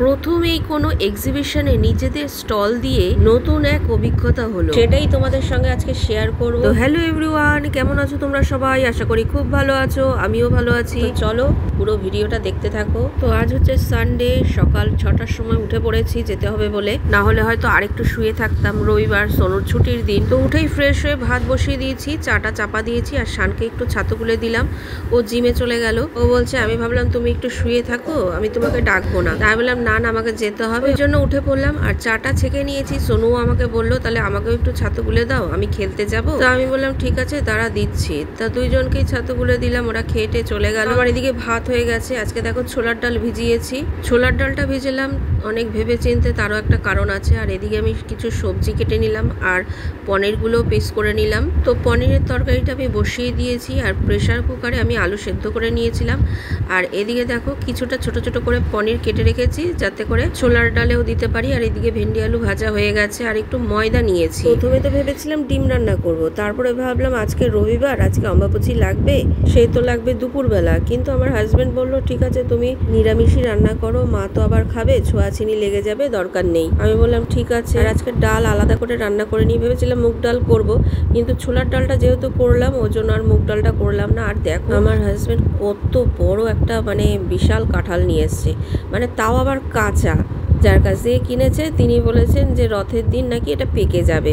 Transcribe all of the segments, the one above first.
প্রথমেই কোনো এক্সিবিশনে নিজেদের স্টল দিয়ে নতুন এক অভিজ্ঞতা হলো, সেটাই তোমাদের সঙ্গে আজকে শেয়ার করব। তো হ্যালো এভরিওয়ান, কেমন আছো তোমরা সবাই? আশা করি খুব ভালো আছো, আমিও ভালো আছি। চলো পুরো ভিডিওটা দেখতে থাকো। তো আজ হচ্ছে সানডে, সকাল 6টার সময় উঠে পড়েছি যেতে হবে বলে, না হলে হয়তো আরেকটু শুয়ে থাকতাম। রবিবার সোনুর ছুটির দিন, তো উঠেই ফ্রেশ হয়ে ভাত বসিয়ে দিয়েছি, চাটা চাপা দিয়েছি আর শানকে একটু ছাতু গুলে দিলাম। ও জিমে চলে গেল। ও বলছে আমি ভাবলাম তুমি একটু শুয়ে থাকো, আমি তোমাকে ডাকবো না। তাই বললাম না আমাকে যেতে হবে, ওই জন্য উঠে পড়লাম আর চাটা ছেঁকে নিয়েছি। সোনুও আমাকে বললো তাহলে আমাকেও একটু ছাতু গুলে দাও, আমি খেলতে যাবো। তো আমি বললাম ঠিক আছে দাঁড়া দিচ্ছি। তা দুইজনকেই ছাতু গুলে দিলাম, ওরা খেটে চলে গেল। আমার এদিকে ভাত হয়ে গেছে। আজকে দেখো ছোলার ডাল ভিজিয়েছি। ছোলার ডালটা ভিজেলাম অনেক ভেবে চিনতে, তারও একটা কারণ আছে। আর এদিকে আমি কিছু সবজি কেটে নিলাম আর পনিরগুলো পিস করে নিলাম। তো পনিরের তরকারিটা আমি বসিয়ে দিয়েছি আর প্রেশার কুকারে আমি আলু সেদ্ধ করে নিয়েছিলাম। আর এদিকে দেখো কিছুটা ছোট ছোট করে পনির কেটে রেখেছি যাতে করে ছোলার ডালেও দিতে পারি। আর এদিকে ভেন্ডি আলু ভাজা হয়ে গেছে আর একটু ময়দা নিয়েছি। প্রথমে তো ভেবেছিলাম ডিম রান্না করব, তারপরে ভাবলাম আজকে রবিবার, আজকে অম্বাবচি লাগবে, সেই তো লাগবে দুপুরবেলা। কিন্তু আমার হাজবেন্ড বললো ঠিক আছে তুমি নিরামিষই রান্না করো, মা তো আবার খাবে, ছোঁয়াছিনি লেগে যাবে, দরকার নেই। আমি বললাম ঠিক আছে। আর আজকে ডাল আলাদা করে রান্না করে নিয়ে ভেবেছিলাম মুগ ডাল করব, কিন্তু ছোলার ডালটা যেহেতু করলাম ওই জন্য আর মুগ ডালটা করলাম না। আর দেখো আমার হাজবেন্ড কত বড় একটা বিশাল কাঁঠাল নিয়ে এসছে, তাও আবার কাঁচা। যার কাছ থেকে কিনেছে তিনি বলেছেন যে রথের দিন নাকি এটা পেকে যাবে।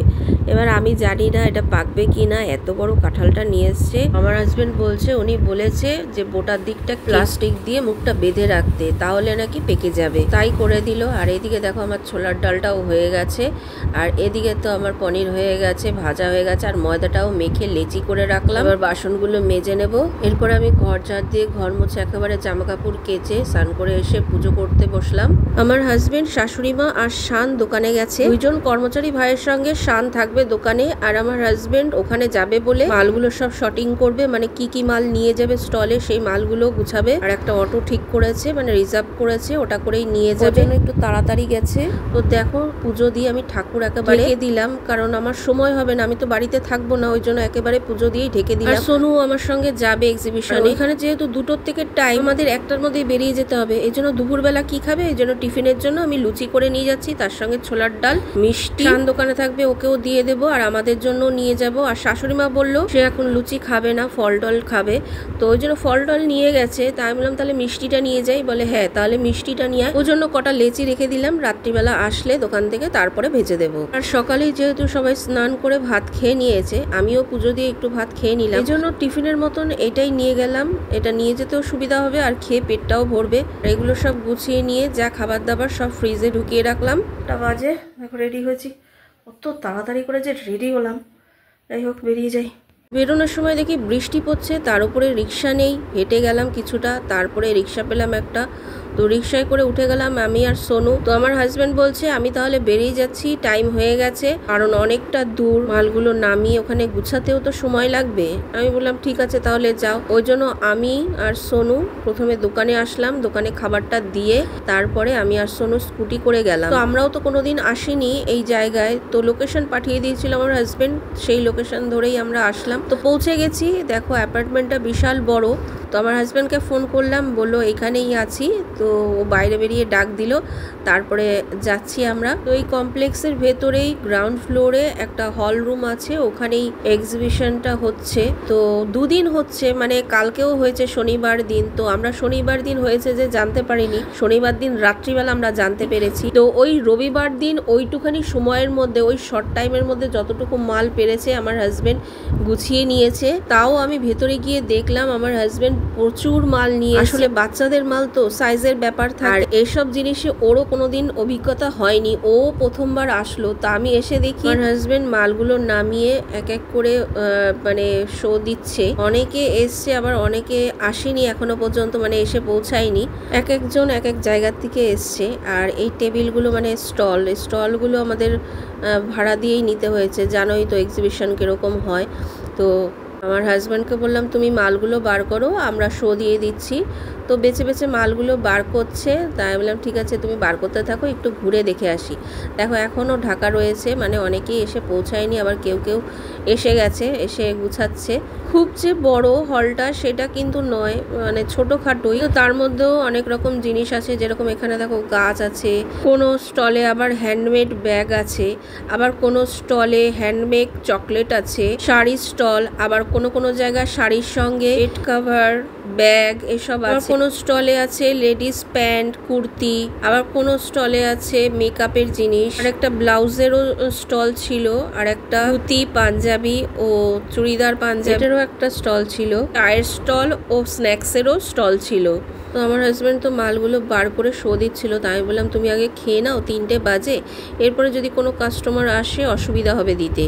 এবার আমি জানি না এটা পাকবে কি না, এত বড় কাঁঠালটা নিয়ে এসছে। আমার হাজবেন্ড বলছে উনি বলেছে যে বোটার দিকটা প্লাস্টিক দিয়ে মুখটা বেঁধে রাখতে, তাহলে নাকি পেকে যাবে, তাই করে দিল। আর এদিকে দেখো আমার ছোলার ডালটাও হয়ে গেছে আর এদিকে তো আমার পনির হয়ে গেছে, ভাজা হয়ে গেছে আর ময়দাটাও মেখে লেচি করে রাখলাম। এবার বাসনগুলো মেজে নেব। এরপর আমি ঘর ঝাড় দিয়ে ঘর মুছে একেবারে জামা কাপড় কেচে স্নান করে এসে পুজো করতে বসলাম। আমার হাজবেন্ড, শাশুড়ি মা আর শান দোকানে গেছে। দুইজন কর্মচারী ভাইয়ের সঙ্গে শান থাকবে দোকানে আর আমার হাজবেন্ড ওখানে যাবে বলে মালগুলো সব শর্টিং করবে, কি কি মাল নিয়ে যাবে স্টলে সেই মালগুলো গুছাবে। আর একটা অটো ঠিক করেছে, রিজার্ভ করেছে, ওটা করেই নিয়ে যাবে। একটু তাড়াতাড়ি গেছে। তো দেখো পুজো দিয়ে আমি ঠাকুর একেবারে ঢেকে দিলাম, কারণ আমার সময় হবে না, আমি তো বাড়িতে থাকবো না, ওই জন্য একেবারে পুজো দিয়েই ঢেকে দিলাম। আর সোনু আমার সঙ্গে যাবে এক্সিবিশনে। এখানে যেহেতু 2টোর থেকে টাইম, আমাদের 1টার মধ্যেই বেরিয়ে যেতে হবে। এই জন্য দুপুরবেলা কি খাবে, এই জন্য টিফিনের জন্য আমি লুচি করে নিয়ে যাচ্ছি, তার সঙ্গে ছোলার ডাল, মিষ্টি। শান দোকানে থাকবে, ওকেও দিয়ে দেবো আর আমাদের জন্য নিয়ে যাব। আর শাশুড়ি মা বললো সে এখন লুচি খাবে না, ফল টল খাবে, তো ওই জন্য ফল টল নিয়ে গেছে। তাই আমি বললাম তাহলে মিষ্টিটা নিয়ে যাই, বলে হ্যাঁ তাহলে মিষ্টিটা নিয়ে আয়। ওই জন্য কটা লেচি রেখে দিলাম, রাত্রিবেলা আসলে দোকান থেকে তারপরে ভেজে দেবো। আর সকালেই যেহেতু সবাই স্নান করে ভাত খেয়ে নিয়েছে, আমিও পুজো দিয়ে একটু ভাত খেয়ে নিলাম। এই জন্য টিফিনের মতন এটাই নিয়ে গেলাম, এটা নিয়ে যেতেও সুবিধা হবে আর খেয়ে পেটটাও ভরবে। এগুলো সব গুছিয়ে নিয়ে যা খাবার দাবার সব ফ্রিজে ঢুকিয়ে রাখলাম। 8টা বাজে, এখন রেডি হয়েছি। কত তাড়াতাড়ি করে যে রেডি হলাম। যাই হোক বেরিয়ে যাই। বেরোনোর সময় দেখি বৃষ্টি পড়ছে, তার উপরে রিক্সা নেই, হেঁটে গেলাম কিছুটা, তারপরে রিক্সা পেলাম একটা, তো রিক্সায় করে উঠে গেলাম আমি আর সোনু। তো আমার হাজব্যান্ড বলছে আমি তাহলে বেরিয়ে যাচ্ছি, টাইম হয়ে গেছে, কারণ অনেকটা দূর, মালগুলো নামিয়ে ওখানে গুছাতেও তো সময় লাগবে। আমি বললাম ঠিক আছে তাহলে যাও। ওই জন্য আমি আর সোনু প্রথমে দোকানে আসলাম, দোকানে খাবারটা দিয়ে তারপরে আমি আর সোনু স্কুটি করে গেলাম। তো আমরাও তো কোনোদিন আসিনি এই জায়গায়, তো লোকেশন পাঠিয়ে দিয়েছিল আমার হাজব্যান্ড, সেই লোকেশন ধরেই আমরা আসলাম। তো পৌঁছে গেছি। দেখো অ্যাপার্টমেন্টটা বিশাল বড়। তো আমার হাজব্যান্ডকে ফোন করলাম, বললো এখানেই আছি, তো ও বাইরে বেরিয়ে ডাক দিল, তারপরে যাচ্ছি আমরা। তো এই কমপ্লেক্সের ভেতরেই গ্রাউন্ড ফ্লোরে একটা হল রুম আছে, ওখানেই এক্সিবিশনটা হচ্ছে। তো দুদিন হচ্ছে, কালকেও হয়েছে শনিবার দিন। তো আমরা শনিবার দিন হয়েছে যে জানতে পারিনি, শনিবার দিন রাত্রিবেলা আমরা জানতে পেরেছি। তো ওই রবিবার দিন ওইটুখানি সময়ের মধ্যে, ওই শর্ট টাইমের মধ্যে যতটুকু মাল পেরেছে আমার হাজব্যান্ড গুছিয়ে নিয়েছে। তাও আমি ভেতরে গিয়ে দেখলাম আমার হাজব্যান্ড প্রচুর মাল নিয়ে, আসলে বাচ্চাদের মাল তো সাইজের ব্যাপার থাকে, আর এইসব জিনিসে ওরও কোনোদিন অভিজ্ঞতা হয়নি, ও প্রথমবার আসলো। তা আমি এসে দেখি আমার হাজব্যান্ড মালগুলো নামিয়ে এক এক করে শো দিচ্ছে। অনেকে এসছে আবার অনেকে আসেনি এখনো পর্যন্ত, এসে পৌঁছায়নি, এক একজন এক এক জায়গার থেকে এসছে। আর এই টেবিলগুলো স্টলগুলো আমাদের ভাড়া দিয়েই নিতে হয়েছে, জানোই তো এক্সিবিশন কিরকম হয়। তো আমার হাজব্যান্ডকে বললাম তুমি মালগুলো বার করো, আমরা শো দিয়ে দিচ্ছি। তো তো বেছে বেছে মালগুলো বার করছে, তাই বললাম ঠিক আছে তুমি বার করতে থাকো, একটু ঘুরে দেখে আসি। দেখো এখনও ঢাকা রয়েছে, মানে অনেকেই এসে পৌঁছায়নি, আবার কেউ কেউ এসে গেছে, এসে গুছাচ্ছে। খুব যে বড় হলটা সেটা কিন্তু নয়, মানে ছোটোখাটোই, তো তার মধ্যেও অনেক রকম জিনিস আছে। যেরকম এখানে দেখো গাছ আছে, কোনো স্টলে আবার হ্যান্ডমেড ব্যাগ আছে, আবার কোনো স্টলে হ্যান্ডমেড চকলেট আছে, শাড়ির স্টল, আবার কোনো কোনো জায়গায় শাড়ির সঙ্গে বেড কভার, ব্যাগ এসব আছে। কোনো স্টলে আছে লেডিস প্যান্ট, কুর্তি, আবার কোনো স্টলে আছে মেকআপের জিনিস, আর একটা ব্লাউজেরও স্টল ছিল, আর একটা ধুতি পাঞ্জাবি ও চুড়িদার পাঞ্জাবিরও একটা স্টল ছিল, চায়ের স্টল ও স্ন্যাক্সেরও স্টল ছিল। তো আমার হাজব্যান্ড তো মালগুলো বার করে শো দিচ্ছিল, তাই আমি বললাম তুমি আগে খেয়ে নাও, 3টে বাজে, এরপরে যদি কোনো কাস্টমার আসে অসুবিধা হবে দিতে।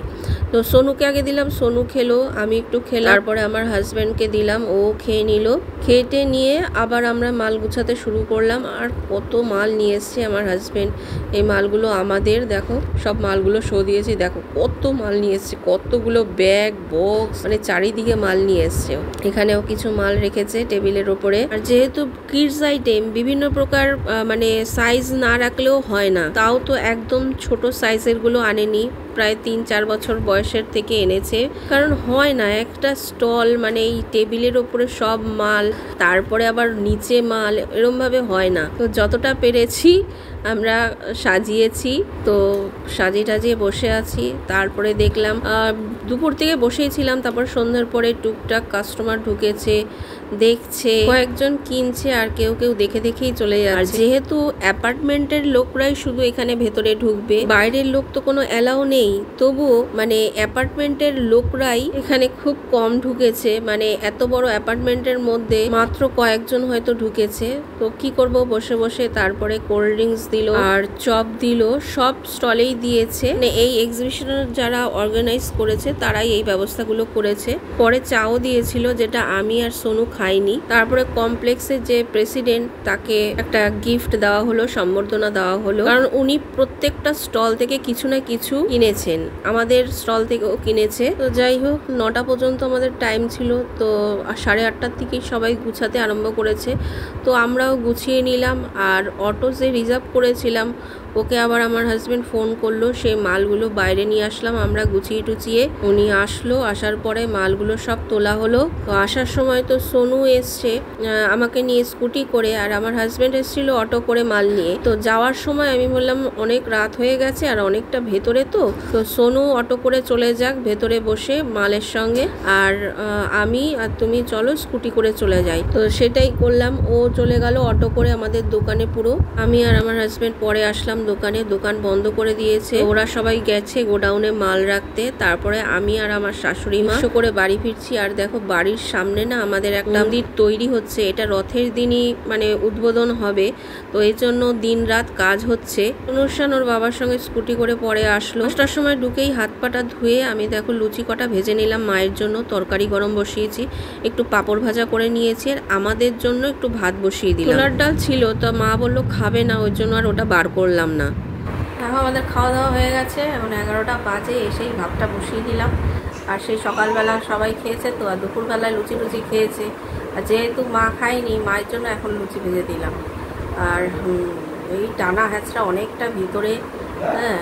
তো সোনুকে আগে দিলাম, সোনু খেলো, আমি একটু খেলাম, তারপরে আমার হাজব্যান্ডকে দিলাম, ও খেয়ে নিল। খেতে নিয়ে আবার আমরা মাল গুছাতে শুরু করলাম। আর কত মাল নিয়ে এসছে আমার হাজব্যান্ড, এই মালগুলো আমাদের, দেখো সব মালগুলো শো দিয়েছি, দেখো কত মাল নিয়ে এসছে, কতগুলো ব্যাগ বক্স, মানে চারিদিকে মাল নিয়ে এসছে। এখানেও কিছু মাল রেখেছে টেবিলের ওপরে। আর যেহেতু কিডস আইটেম বিভিন্ন প্রকার, মানে সাইজ না রাখলেও হয় না, তাও তো একদম ছোট সাইজের গুলো আনেনি, প্রায় 3-4 বছর বয়সের থেকে এনেছে, কারণ হয় না একটা স্টল, মানে এই টেবিলের ওপরে সব মাল, তারপরে আবার নিচে মাল, এরম ভাবে হয় না। তো যতটা পেরেছি আমরা সাজিয়েছি, তো সাজিয়ে টাজিয়ে বসে আছি। তারপরে দেখলাম দুপুর থেকে বসেই ছিলাম, তারপর সন্ধ্যার পরে টুকটাক কাস্টমার ঢুকেছে, দেখছে, কয়েকজন কিনছে, আর কেউ কেউ দেখে দেখেই চলে যাচ্ছে। আর যেহেতু অ্যাপার্টমেন্টের লোকরাই শুধু এখানে ভেতরে ঢুকবে, বাইরের লোক তো কোনো অ্যালাউ নেই, তবুও মানে অ্যাপার্টমেন্টের লোকরাই এখানে খুব কম ঢুকেছে, মানে এত বড় অ্যাপার্টমেন্টের মধ্যে মাত্র কয়েকজন হয়তো ঢুকেছে। তো কি করব, বসে বসে তারপরে কোল্ড ড্রিঙ্কস দিল আর চপ দিল, সব স্টলেই দিয়েছে। মানে এই এক্সিবিশন যারা অর্গানাইজ করেছে তারাই এই ব্যবস্থাগুলো করেছে। পরে চাও দিয়েছিল, যেটা আমি আর সোনু খাইনি। তারপরে কমপ্লেক্সের যে প্রেসিডেন্ট, তাকে একটা গিফট দেওয়া হলো, সম্বর্ধনা দেওয়া হলো, কারণ উনি প্রত্যেকটা স্টল থেকে কিছু না কিছু কিনেছেন, আমাদের স্টল থেকেও কিনেছে। তো যাই হোক, 9টা পর্যন্ত আমাদের টাইম ছিল, তো 8:30টার থেকেই সবাই গুছাতে আরম্ভ করেছে। তো আমরাও গুছিয়ে নিলাম। আর অটো যে রিজার্ভ করেছিলাম, ওকে আবার আমার হাজব্যান্ড ফোন করলো, সেই মালগুলো বাইরে নিয়ে আসলাম আমরা গুছিয়ে টুচিয়ে। উনি আসলো, আসার পরে মালগুলো সব তোলা হলো। তো আসার সময় তো সোনু এসছে আমাকে নিয়ে স্কুটি করে, আর আমার হাজব্যান্ড এসেছিল অটো করে মাল নিয়ে। তো যাওয়ার সময় আমি বললাম অনেক রাত হয়ে গেছে আর অনেকটা ভেতরে, তো সোনু অটো করে চলে যাক ভেতরে বসে মালের সঙ্গে, আর আমি আর তুমি চলো স্কুটি করে চলে যাই। তো সেটাই করলাম, ও চলে গেল অটো করে আমাদের দোকানে। পুরো আমি আর আমার হাজব্যান্ড পরে আসলাম দোকানে, দোকান বন্ধ করে দিয়েছে, ওরা সবাই গেছে গোডাউনে মাল রাখতে। তারপরে আমি আর আমার শাশুড়ি মা করে বাড়ি ফিরছি। আর দেখো বাড়ির সামনে না আমাদের একটা মন্দির তৈরি হচ্ছে, এটা রথের দিনই মানে উদ্বোধন হবে, তো এই জন্য দিন রাত কাজ হচ্ছে। অনুষ্ঠান ওর বাবার সঙ্গে স্কুটি করে পরে আসলো। 5টার সময় ঢুকেই হাত পাটা ধুয়ে আমি দেখো লুচি কটা ভেজে নিলাম মায়ের জন্য, তরকারি গরম বসিয়েছি, একটু পাঁপড় ভাজা করে নিয়েছি, আর আমাদের জন্য একটু ভাত বসিয়ে দিলাম। ছোলার ডাল ছিল, তো মা বললো খাবে না, ওই জন্য আর ওটা বার করলাম না। এখন আমাদের খাওয়া দাওয়া হয়ে গেছে, এখন 11টা বাজে, এসেই ভাতটা বসিয়ে দিলাম। আর সেই সকালবেলা সবাই খেয়েছে, তো আর দুপুরবেলায় লুচি টুচি খেয়েছে, আর যেহেতু মা খায়নি, মায়ের জন্য এখন লুচি ভেজে দিলাম। আর এই টানা হ্যাচড়া অনেকটা ভিতরে, হ্যাঁ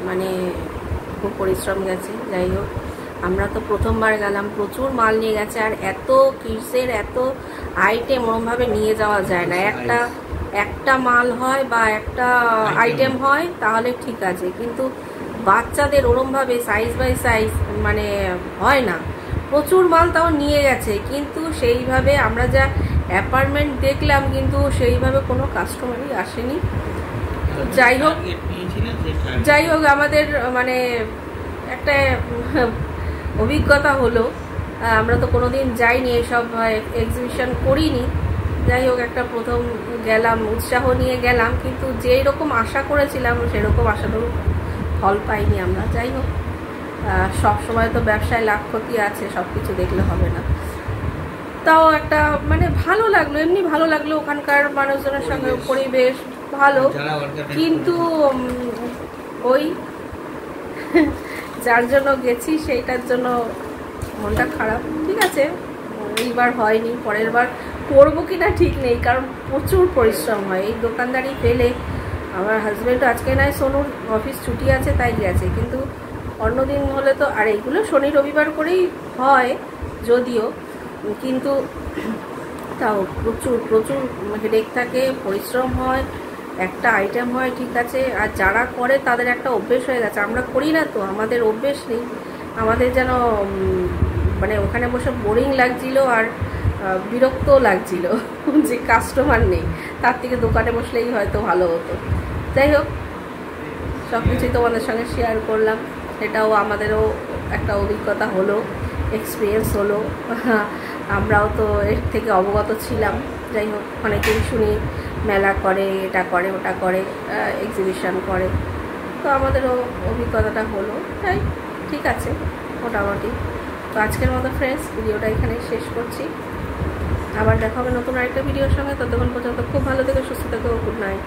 মানে খুব পরিশ্রম গেছে। যাই হোক, আমরা তো প্রথমবার গেলাম, প্রচুর মাল নিয়ে গেছে, আর এত কিডসের এত আইটেম ওরমভাবে নিয়ে যাওয়া যায় না। একটা মাল হয় বা একটা আইটেম হয় তাহলে ঠিক আছে, কিন্তু বাচ্চাদের ওরমভাবে সাইজ বাই সাইজ মানে হয় না। প্রচুর মাল তাও নিয়ে গেছে, কিন্তু সেইভাবে আমরা যা অ্যাপার্টমেন্ট দেখলাম, কিন্তু সেইভাবে কোনো কাস্টমারই আসেনি। যাই হোক আমাদের মানে একটা অভিজ্ঞতা হলো, আমরা তো কোনোদিন যাইনি, এসব এক্সিবিশন করিনি। যাই হোক, একটা প্রথম গেলাম, উৎসাহ নিয়ে গেলাম, কিন্তু যেই রকম আশা করেছিলাম সেরকম আশানুরূপ ফল পাইনি আমরা। যাই হোক, সব সময় তো ব্যবসায় লাভ ক্ষতি আছে, সব কিছু দেখলে হবে না। তাও একটা মানে ভালো লাগলো, এমনি ভালো লাগলো, ওখানকার মানুষজনের সঙ্গে পরিবেশ ভালো, কিন্তু ওই যার জন্য গেছি সেইটার জন্য মনটা খারাপ। ঠিক আছে, এইবার হয়নি, পরের বার করবো কি না ঠিক নেই, কারণ প্রচুর পরিশ্রম হয় এই দোকানদারি ফেলে। আমার হাজব্যান্ডও আজকে নয় সোনুর অফিস ছুটি আছে তাই গেছে, কিন্তু অন্যদিন হলে তো, আর এইগুলো শনি রবিবার করেই হয় যদিও, কিন্তু তাও প্রচুর প্রচুর হেডেক থাকে, পরিশ্রম হয়, একটা আইটেম হয় ঠিক আছে। আর যারা করে তাদের একটা অভ্যেস হয়ে গেছে, আমরা করি না তো, আমাদের অভ্যেস নেই। আমাদের যেন মানে ওখানে বসে বোরিং লাগছিল আর বিরক্তও লাগছিল যে কাস্টমার নেই, তার থেকে দোকানে বসলেই হয়তো ভালো হতো। যাই হোক, সব কিছুই তোমাদের সঙ্গে শেয়ার করলাম, এটাও আমাদেরও একটা অভিজ্ঞতা হলো, এক্সপিরিয়েন্স হলো। আমরাও তো এর থেকে অবগত ছিলাম। যাই হোক, অনেকেই শুনি মেলা করে, এটা করে, ওটা করে, এক্সিবিশন করে, তো আমাদেরও অভিজ্ঞতাটা হলো। তাই ঠিক আছে মোটামুটি। তো আজকের মতো ফ্রেন্ডস ভিডিওটা এখানেই শেষ করছি, আবার দেখা হবে নতুন আরেকটা ভিডিওর সঙ্গে। ততক্ষণ পর্যন্ত খুব ভালো থেকো, সুস্থ থেকো, গুড নাইট।